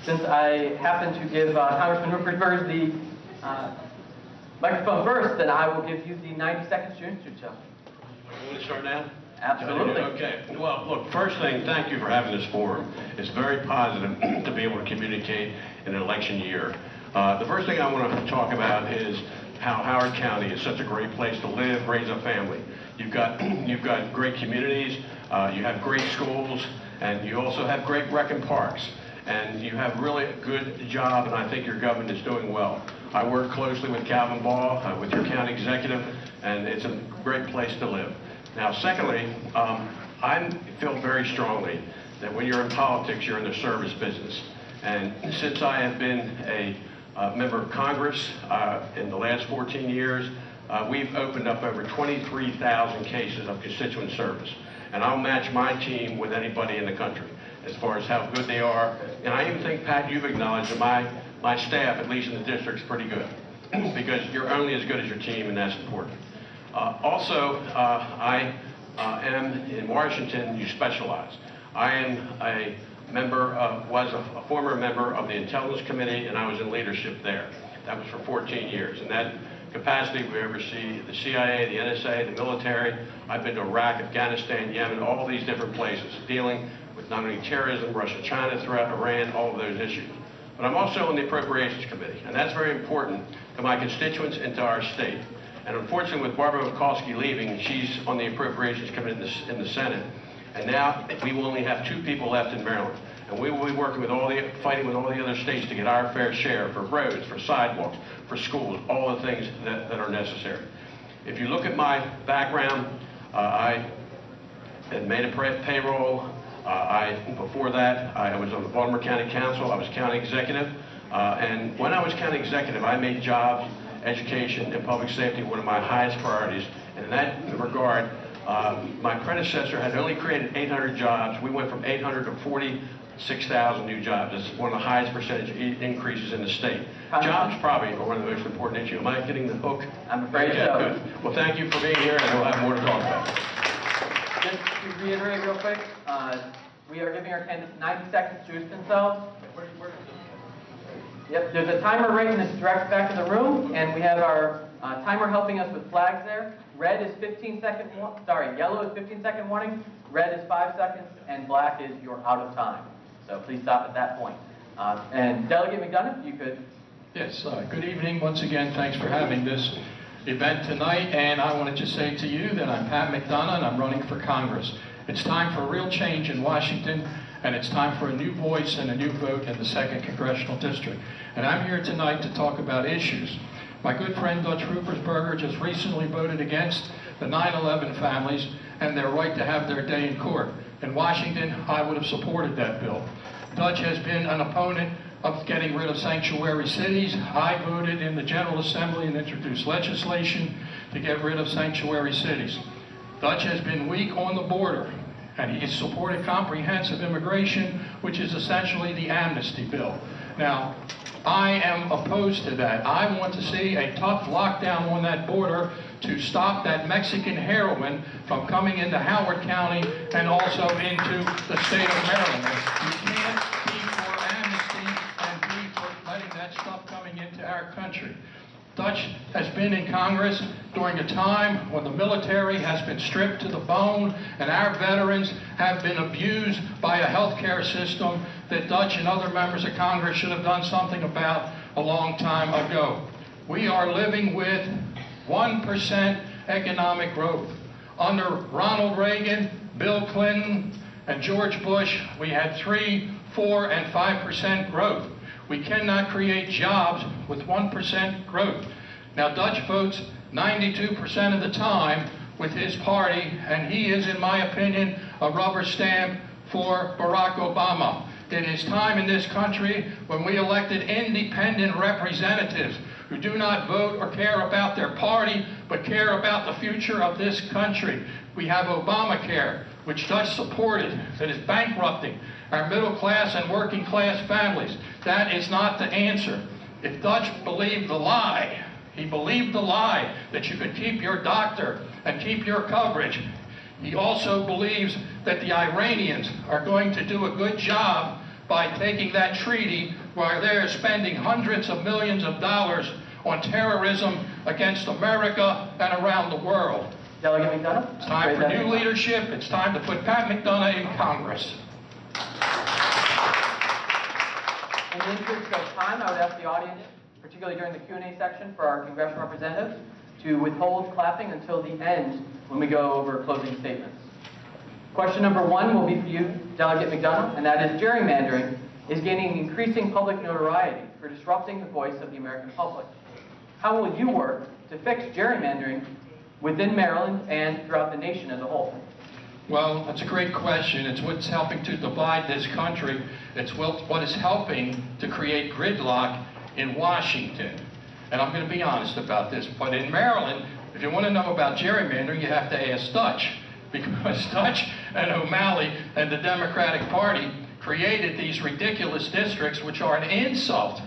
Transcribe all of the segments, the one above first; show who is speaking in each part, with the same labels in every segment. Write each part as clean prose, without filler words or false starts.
Speaker 1: Since I happen to give Congressman Ruppersberger the microphone first, then I will give you the 90-second student show.
Speaker 2: You want to start now?
Speaker 1: Absolutely.
Speaker 2: Okay. Well, look, first thing, thank you for having this forum. It's very positive to be able to communicate in an election year. The first thing I want to talk about is how Howard County is such a great place to live, raise a family. You've got great communities, you have great schools, and you also have great rec and parks. And you have really a good job, and I think your government is doing well. I work closely with Calvin Ball, with your county executive, and it's a great place to live. Now, secondly, I feel very strongly that when you're in politics, you're in the service business. And since I have been a member of Congress in the last 14 years, we've opened up over 23,000 cases of constituent service. And I'll match my team with anybody in the country as far as how good they are. And I even think, Pat, you've acknowledged that my staff, at least in the district, is pretty good. Because you're only as good as your team, and that's important. Also, I am in Washington, you specialize. I am a member of, was a former member of the Intelligence Committee, and I was in leadership there. That was for 14 years. In that capacity, we oversee the CIA, the NSA, the military. I've been to Iraq, Afghanistan, Yemen, all these different places, dealing with not only terrorism, Russia-China threat, Iran, all of those issues. But I'm also on the Appropriations Committee, and that's very important to my constituents and to our state. And unfortunately, with Barbara Mikulski leaving, she's on the Appropriations Committee in the Senate. And now we will only have 2 people left in Maryland. And we will be working with fighting with all the other states to get our fair share for roads, for sidewalks, for schools, all the things that are necessary. If you look at my background, I had made a payroll. Before that, I was on the Baltimore County Council. I was county executive. And when I was county executive, I made jobs, education, and public safety one of my highest priorities. And in that regard, my predecessor had only created 800 jobs. We went from 800 to 46,000 new jobs. It's one of the highest percentage increases in the state. Jobs probably are one of the most important issues. Am I getting the hook?
Speaker 1: I'm afraid
Speaker 2: okay,
Speaker 1: so.
Speaker 2: Good. Well, thank you for being here, and we'll have more to talk about.
Speaker 1: Just to reiterate real quick, we are giving our candidates 90 seconds to introduce themselves. Yep, there's a timer right in the direct back of the room, and we have our timer helping us with flags there. Red is 15-second, yellow is 15-second warning, red is 5 seconds, and black is you're out of time. So please stop at that point. And Delegate McDonough, if you could.
Speaker 3: Yes, good evening. Once again, thanks for having this event tonight. And I wanted to say to you that I'm Pat McDonough, and I'm running for Congress. It's time for real change in Washington, and it's time for a new voice and a new vote in the 2nd Congressional District. And I'm here tonight to talk about issues. My good friend Dutch Ruppersberger just recently voted against the 9/11 families and their right to have their day in court. In Washington, I would have supported that bill. Dutch has been an opponent of getting rid of sanctuary cities. I voted in the General Assembly and introduced legislation to get rid of sanctuary cities. Dutch has been weak on the border, and he has supported comprehensive immigration, which is essentially the amnesty bill. Now, I am opposed to that. I want to see a tough lockdown on that border to stop that Mexican heroin from coming into Howard County and also into the state of Maryland. You can't be for amnesty and be for letting that stuff coming into our country. Dutch has been in Congress during a time when the military has been stripped to the bone and our veterans have been abused by a healthcare system that Dutch and other members of Congress should have done something about a long time ago. We are living with 1% economic growth. Under Ronald Reagan, Bill Clinton, and George Bush, we had 3, 4, and 5% growth. We cannot create jobs with 1% growth. Now, Dutch votes 92% of the time with his party, and he is, in my opinion, a rubber stamp for Barack Obama. It is time in this country when we elected independent representatives who do not vote or care about their party, but care about the future of this country. We have Obamacare, which Dutch supported, that is bankrupting our middle class and working class families. That is not the answer. If Dutch believed the lie, he believed the lie that you could keep your doctor and keep your coverage. He also believes that the Iranians are going to do a good job by taking that treaty while they're spending hundreds of millions of dollars on terrorism against America and around the world.
Speaker 1: Delegate McDonough?
Speaker 3: It's time for new leadership. It's time to put Pat McDonough in Congress.
Speaker 1: In the interest of time, I would ask the audience, particularly during the Q&A section for our congressional representatives, to withhold clapping until the end when we go over closing statements. Question number 1 will be for you, Delegate McDonough, and that is gerrymandering is gaining increasing public notoriety for disrupting the voice of the American public. How will you work to fix gerrymandering within Maryland and throughout the nation as a whole?
Speaker 3: Well, that's a great question. It's what's helping to divide this country. It's what is helping to create gridlock in Washington. And I'm going to be honest about this, but in Maryland, if you want to know about gerrymandering, you have to ask Dutch, because Dutch and O'Malley and the Democratic Party created these ridiculous districts, which are an insult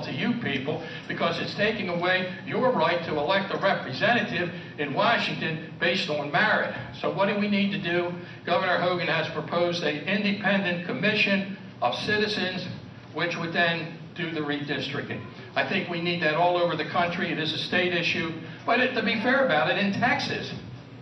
Speaker 3: to you people, because it's taking away your right to elect a representative in Washington based on merit. So what do we need to do? Governor Hogan has proposed an independent commission of citizens, which would then do the redistricting. I think we need that all over the country. It is a state issue. But to be fair about it, in Texas,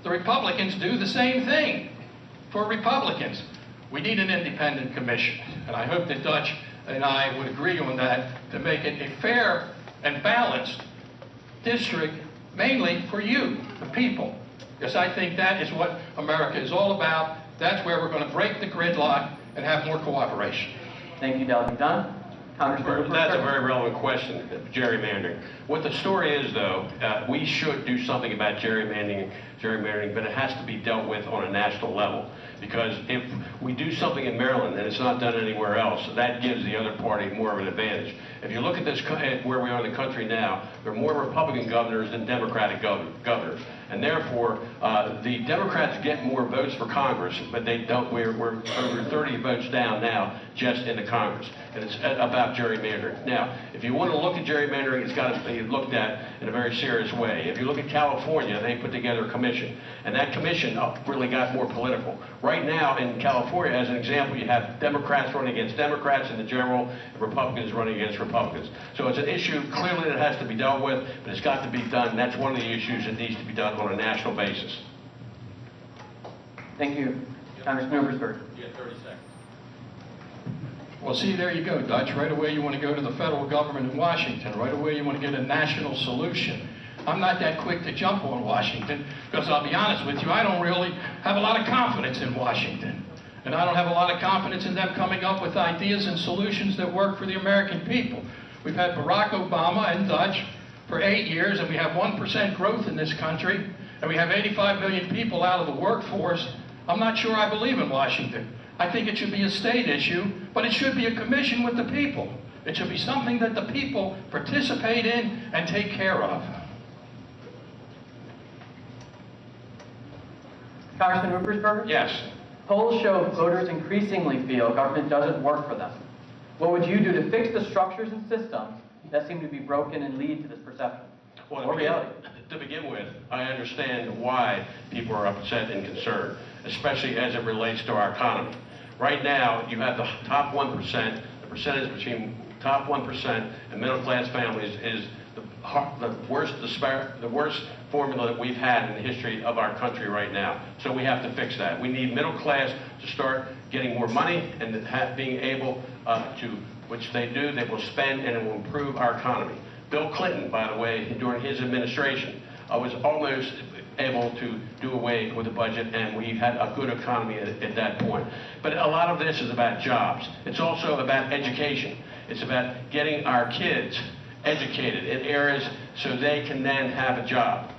Speaker 3: the Republicans do the same thing for Republicans. We need an independent commission, and I hope that Dutch and I would agree on that to make it a fair and balanced district, mainly for you, the people, because I think that is what America is all about. That's where we're going to break the gridlock and have more cooperation.
Speaker 1: Thank you, Delegate McDonough. Congressman
Speaker 2: That's a
Speaker 1: Ruppersberger.
Speaker 2: very relevant question, gerrymandering. What the story is, though, we should do something about gerrymandering, but it has to be dealt with on a national level. Because if we do something in Maryland and it's not done anywhere else, that gives the other party more of an advantage. If you look at this, at where we are in the country now, there are more Republican governors than Democratic governors. And therefore, the Democrats get more votes for Congress, but they don't. We're over 30 votes down now just in the Congress. And it's about gerrymandering. Now, if you want to look at gerrymandering, it's got to be looked at in a very serious way. If you look at California, they put together a commission. And that commission really got more political. Right now in California, as an example, you have Democrats running against Democrats in the general, and Republicans running against Republicans. So it's an issue clearly that has to be dealt with, but it's got to be done. That's one of the issues that needs to be done on a national basis.
Speaker 1: Thank you, Congressman Ruppersberger.
Speaker 2: You get 30 seconds.
Speaker 3: Well, see, there you go, Dutch. Right away you want to go to the federal government in Washington. Right away you want to get a national solution. I'm not that quick to jump on Washington, because I'll be honest with you, I don't really have a lot of confidence in Washington. And I don't have a lot of confidence in them coming up with ideas and solutions that work for the American people. We've had Barack Obama and Dutch for 8 years, and we have 1% growth in this country, and we have 85 million people out of the workforce. I'm not sure I believe in Washington. I think it should be a state issue, but it should be a commission with the people. It should be something that the people participate in and take care of.
Speaker 1: Congressman Ruppersberger?
Speaker 2: Yes.
Speaker 1: Polls show voters increasingly feel government doesn't work for them. What would you do to fix the structures and systems that seem to be broken and lead to this perception?
Speaker 2: Well,
Speaker 1: or reality?
Speaker 2: to begin with, I understand why people are upset and concerned, especially as it relates to our economy. Right now, you have the top 1%, the percentage between top 1% and middle-class families is the worst formula that we've had in the history of our country right now. So we have to fix that. We need middle class to start getting more money and being able to, which they do, they will spend and it will improve our economy. Bill Clinton, by the way, during his administration, was almost able to do away with the budget, and we had a good economy at that point. But a lot of this is about jobs. It's also about education. It's about getting our kids educated in areas so they can then have a job.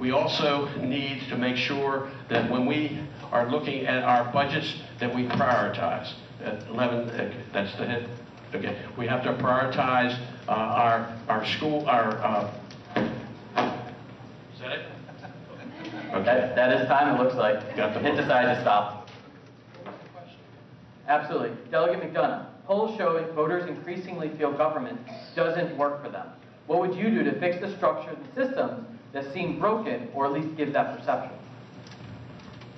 Speaker 2: We also need to make sure that when we are looking at our budgets that we prioritize. That's the hit. Okay, we have to prioritize our school, is that it? Okay.
Speaker 1: That is time, it looks like.
Speaker 2: Got the
Speaker 1: It decided to stop. Absolutely. Delegate McDonough, polls show voters increasingly feel government doesn't work for them. What would you do to fix the structure and systems that seem broken, or at least give that perception?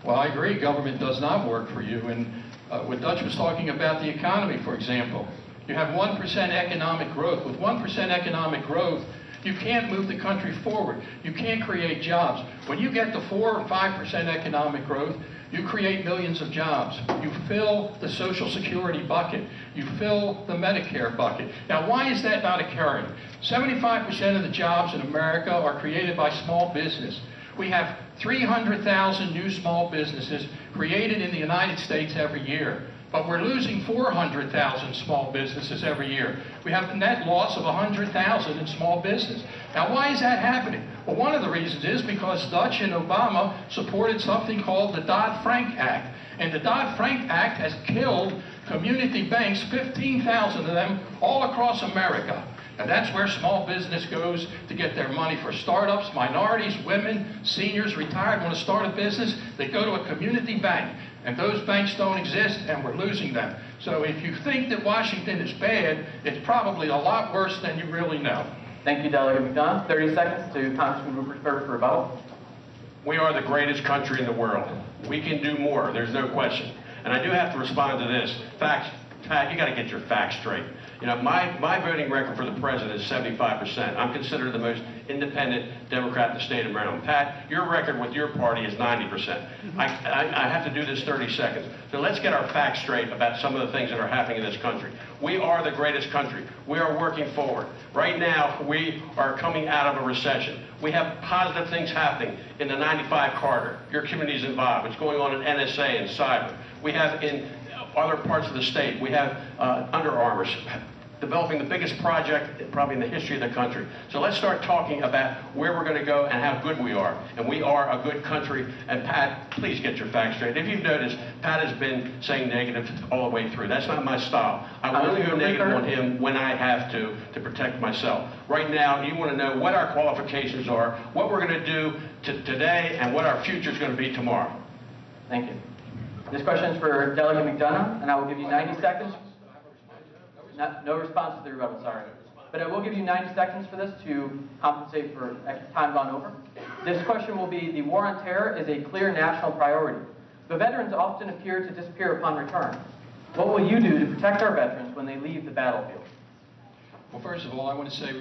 Speaker 3: Well, I agree, government does not work for you, and What Dutch was talking about the economy, for example. You have 1% economic growth. With 1% economic growth, you can't move the country forward. You can't create jobs. When you get to 4 or 5% economic growth, you create millions of jobs. You fill the Social Security bucket. You fill the Medicare bucket. Now, why is that not occurring? 75% of the jobs in America are created by small business. We have 300,000 new small businesses created in the United States every year. But we're losing 400,000 small businesses every year. We have a net loss of 100,000 in small business. Now, why is that happening? Well, one of the reasons is because Dutch and Obama supported something called the Dodd-Frank Act. And the Dodd-Frank Act has killed community banks, 15,000 of them, all across America. And that's where small business goes to get their money for startups, minorities, women, seniors, retired, want to start a business. They go to a community bank. And those banks don't exist, and we're losing them. So if you think that Washington is bad, it's probably a lot worse than you really know.
Speaker 1: Thank you, Delegate McDonough. 30 seconds to Congressman Ruppersberger for rebuttal.
Speaker 2: We are the greatest country in the world. We can do more, there's no question. And I do have to respond to this. Facts, Pat, you got to get your facts straight. You know, my voting record for the president is 75%. I'm considered the most independent Democrat in the state of Maryland. Pat, your record with your party is 90%. I have to do this 30 seconds. So let's get our facts straight about some of the things that are happening in this country. We are the greatest country. We are working forward. Right now, we are coming out of a recession. We have positive things happening in the 95 corridor. Your community's involved. What's going on in NSA and cyber. We have in other parts of the state. We have Under Armour developing the biggest project probably in the history of the country. So let's start talking about where we're going to go and how good we are. And we are a good country. And Pat, please get your facts straight. If you've noticed, Pat has been saying negative all the way through. That's not my style. I will only go negative on him when I have to protect myself. Right now, you want to know what our qualifications are, what we're going to do today, and what our future is going to be tomorrow.
Speaker 1: Thank you. This question is for Delegate McDonough, and I will give you 90 seconds. No response to the rebuttal, sorry. But I will give you 90 seconds for this to compensate for time gone over. This question will be, the war on terror is a clear national priority. The veterans often appear to disappear upon return. What will you do to protect our veterans when they leave the battlefield?
Speaker 3: Well, first of all, I want to say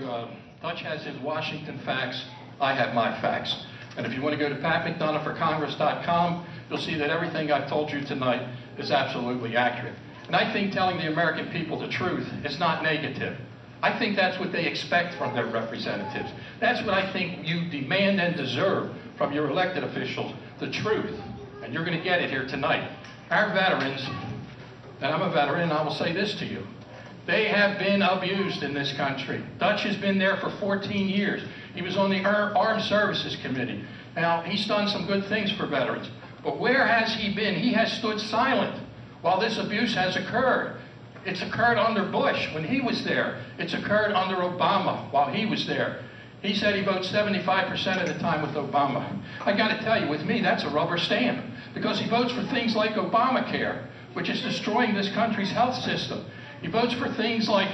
Speaker 3: Dutch has his Washington facts. I have my facts. And if you want to go to patmcdonoughforcongress.com, you'll see that everything I've told you tonight is absolutely accurate. And I think telling the American people the truth is not negative. I think that's what they expect from their representatives. That's what I think you demand and deserve from your elected officials, the truth. And you're going to get it here tonight. Our veterans, and I'm a veteran, and I will say this to you, they have been abused in this country. Dutch has been there for 14 years. He was on the Armed Services Committee. Now, he's done some good things for veterans. But where has he been? He has stood silent while this abuse has occurred. It's occurred under Bush when he was there. It's occurred under Obama while he was there. He said he votes 75% of the time with Obama. I got to tell you, with me, that's a rubber stamp, because he votes for things like Obamacare, which is destroying this country's health system. He votes for things like,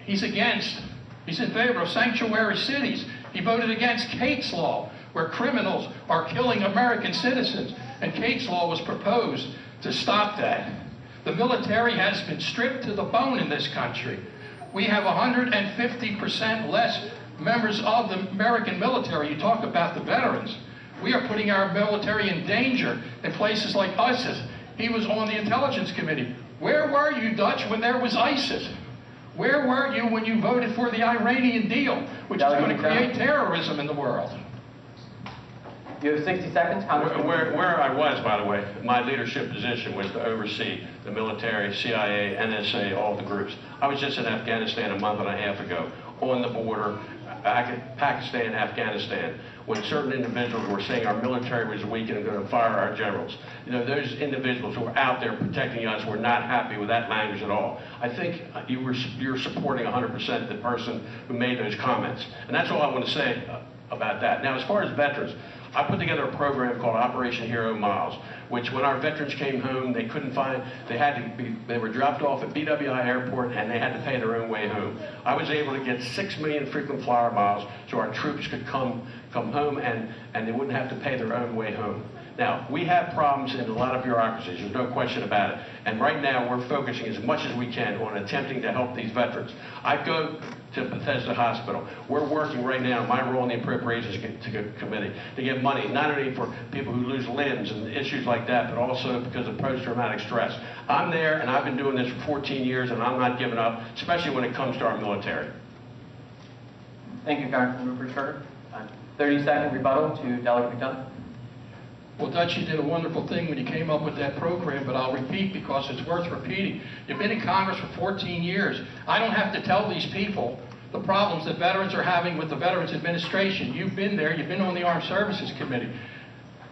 Speaker 3: he's in favor of sanctuary cities. He voted against Kate's Law, where criminals are killing American citizens. And Kate's Law was proposed to stop that. The military has been stripped to the bone in this country. We have 150% less members of the American military. You talk about the veterans. We are putting our military in danger in places like ISIS. He was on the Intelligence Committee. Where were you, Dutch, when there was ISIS? Where were you when you voted for the Iranian deal, which is going to create terrorism in the world?
Speaker 1: You have 60 seconds, Congressman.
Speaker 2: Where I was, by the way, my leadership position was to oversee the military, CIA, NSA, all the groups. I was just in Afghanistan a month and a half ago, on the border, Pakistan, Afghanistan, when certain individuals were saying our military was weak and going to fire our generals. You know, those individuals who were out there protecting us were not happy with that language at all. I think you're supporting 100% the person who made those comments. And that's all I want to say about that. Now, as far as veterans, I put together a program called Operation Hero Miles, which when our veterans came home, they couldn't find, they were dropped off at BWI Airport and they had to pay their own way home. I was able to get 6 million frequent flyer miles so our troops could come home and they wouldn't have to pay their own way home. Now, we have problems in a lot of bureaucracies, there's no question about it. And right now, we're focusing as much as we can on attempting to help these veterans. I go to Bethesda Hospital. We're working right now, my role in the Appropriations Committee, to get money, not only for people who lose limbs and issues like that, but also because of post-traumatic stress. I'm there, and I've been doing this for 14 years, and I'm not giving up, especially when it comes to our military.
Speaker 1: Thank you, Congressman Ruppersberger. 30-second rebuttal to Delegate McDonough.
Speaker 3: Well, Dutch, you did a wonderful thing when you came up with that program, but I'll repeat because it's worth repeating. You've been in Congress for 14 years. I don't have to tell these people the problems that veterans are having with the Veterans Administration. You've been there. You've been on the Armed Services Committee.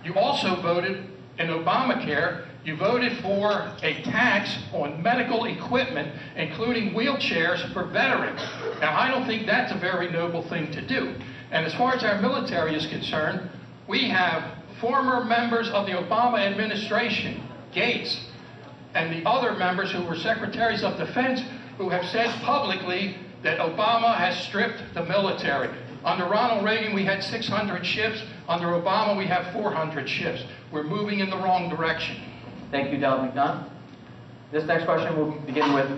Speaker 3: You also voted in Obamacare. You voted for a tax on medical equipment, including wheelchairs for veterans. Now, I don't think that's a very noble thing to do. And as far as our military is concerned, we have former members of the Obama administration, Gates, and the other members who were secretaries of defense, who have said publicly that Obama has stripped the military. Under Ronald Reagan, we had 600 ships. Under Obama, we have 400 ships. We're moving in the wrong direction.
Speaker 1: Thank you, Delegate McDonough. This next question will begin with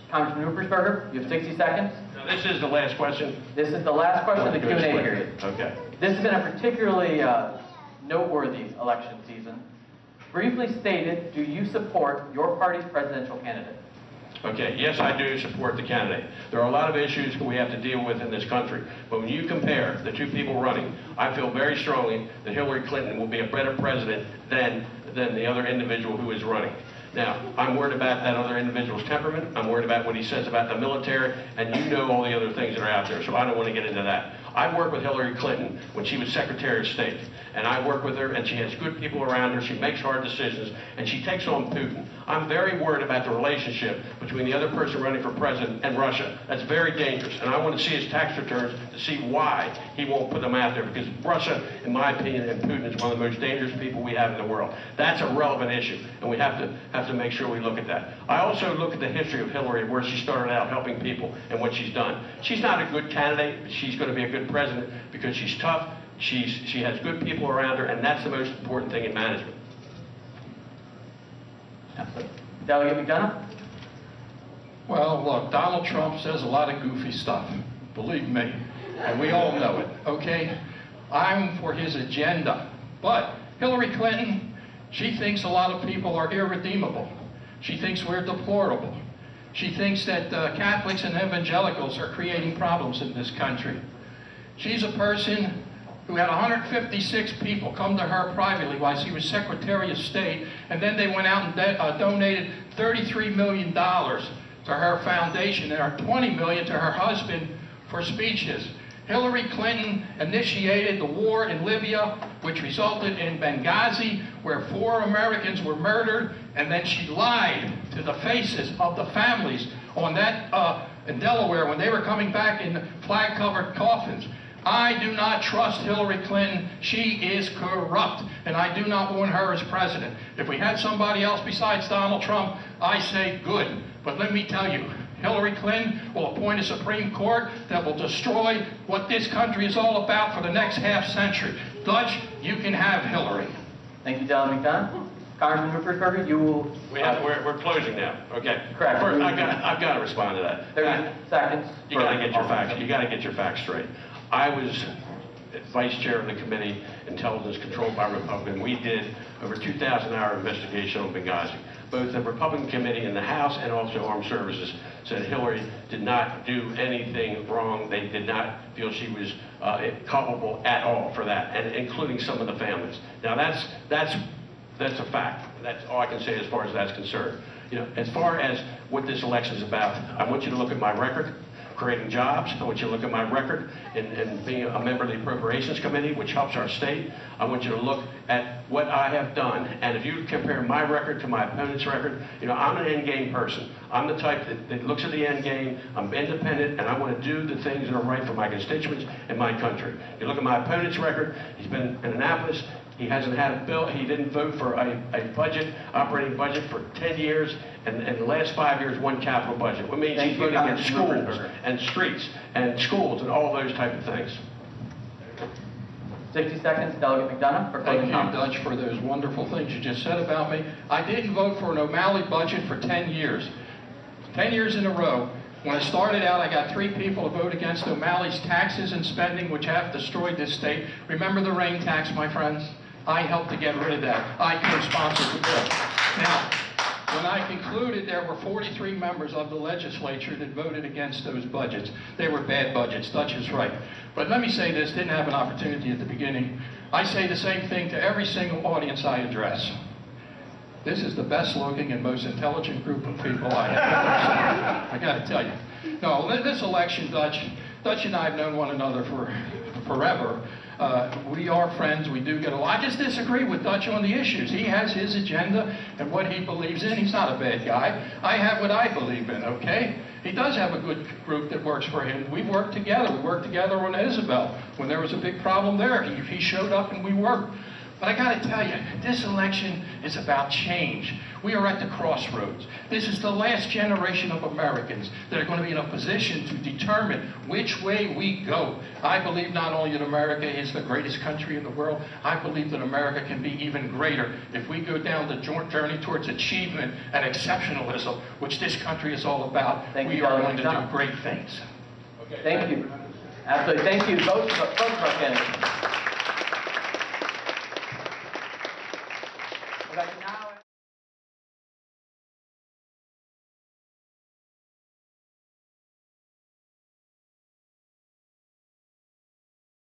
Speaker 1: Congressman Ruppersberger. You have 60 seconds.
Speaker 2: Now, this is the last question.
Speaker 1: This is the last question of the Q&A period.
Speaker 2: Okay.
Speaker 1: This has been a particularly noteworthy election season. Briefly stated, do you support your party's presidential candidate?
Speaker 2: Okay, yes, I do support the candidate. There are a lot of issues we have to deal with in this country, but when you compare the two people running, I feel very strongly that Hillary Clinton will be a better president than the other individual who is running. Now, I'm worried about that other individual's temperament. I'm worried about what he says about the military, and you know all the other things that are out there, so I don't want to get into that. I worked with Hillary Clinton when she was Secretary of State, and I work with her, and she has good people around her, she makes hard decisions, and she takes on Putin. I'm very worried about the relationship between the other person running for president and Russia. That's very dangerous, and I want to see his tax returns to see why he won't put them out there, because Russia, in my opinion, and Putin is one of the most dangerous people we have in the world. That's a relevant issue, and we have to make sure we look at that. I also look at the history of Hillary, where she started out helping people and what she's done. She's not a good candidate, but she's going to be a good president because she's tough, she has good people around her, and that's the most important thing in management.
Speaker 1: Delegate McDonough?
Speaker 3: Well, look, Donald Trump says a lot of goofy stuff, believe me, and we all know it, okay? I'm for his agenda, but Hillary Clinton, she thinks a lot of people are irredeemable. She thinks we're deplorable. She thinks that Catholics and evangelicals are creating problems in this country. She's a person who had 156 people come to her privately while she was Secretary of State, and then they went out and donated $33 million to her foundation and $20 million to her husband for speeches. Hillary Clinton initiated the war in Libya, which resulted in Benghazi, where 4 Americans were murdered, and then she lied to the faces of the families on that in Delaware when they were coming back in flag-covered coffins. I do not trust Hillary Clinton. She is corrupt, and I do not want her as president. If we had somebody else besides Donald Trump, I say good. But let me tell you, Hillary Clinton will appoint a Supreme Court that will destroy what this country is all about for the next half century. Dutch, you can have Hillary.
Speaker 1: Thank you, Delegate McDonough. Congressman Ruppersberger, you will...
Speaker 2: We're closing now. Okay.
Speaker 1: Correct.
Speaker 2: First, I've got to respond to that.
Speaker 1: 30 seconds.
Speaker 2: You got to get your facts. You got to get your facts straight. I was vice chair of the committee, Intelligence controlled by Republican. We did over 2,000-hour investigation on Benghazi. Both the Republican committee in the House and also Armed Services said Hillary did not do anything wrong. They did not feel she was culpable at all for that, and including some of the families. Now that's a fact. That's all I can say as far as that's concerned. You know, as far as what this election is about, I want you to look at my record, creating jobs. I want you to look at my record in being a member of the Appropriations Committee, which helps our state. I want you to look at what I have done. And if you compare my record to my opponent's record, you know, I'm an end game person. I'm the type that looks at the end game. I'm independent, and I want to do the things that are right for my constituents and my country. You look at my opponent's record, he's been in Annapolis. He hasn't had a bill. He didn't vote for a budget, operating budget for 10 years, and in the last 5 years, 1 capital budget. What means he's voting against schools and streets and schools and all those type of things.
Speaker 1: 60 seconds, Delegate McDonough, for
Speaker 3: Thank
Speaker 1: closing
Speaker 3: you,
Speaker 1: comments.
Speaker 3: Dutch, for those wonderful things you just said about me. I didn't vote for an O'Malley budget for 10 years. 10 years in a row. When I started out, I got 3 people to vote against O'Malley's taxes and spending, which have destroyed this state. Remember the rain tax, my friends? I helped to get rid of that. I co-sponsored the bill. Now, when I concluded, there were 43 members of the legislature that voted against those budgets. They were bad budgets. Dutch is right. But let me say this, didn't have an opportunity at the beginning. I say the same thing to every single audience I address. This is the best looking and most intelligent group of people I have ever seen. I got to tell you. No, this election, Dutch and I have known one another for forever. We are friends, we do get along. I just disagree with Dutch on the issues. He has his agenda and what he believes in. He's not a bad guy. I have what I believe in, okay? He does have a good group that works for him. We work together. We worked together on Isabel. When there was a big problem there, he showed up and we worked. But I got to tell you, this election is about change. We are at the crossroads. This is the last generation of Americans that are going to be in a position to determine which way we go. I believe not only that America is the greatest country in the world, I believe that America can be even greater if we go down the journey towards achievement and exceptionalism, which this country is all about. We are going to do great things.
Speaker 1: Thank you. Absolutely. Thank you, both of our candidates.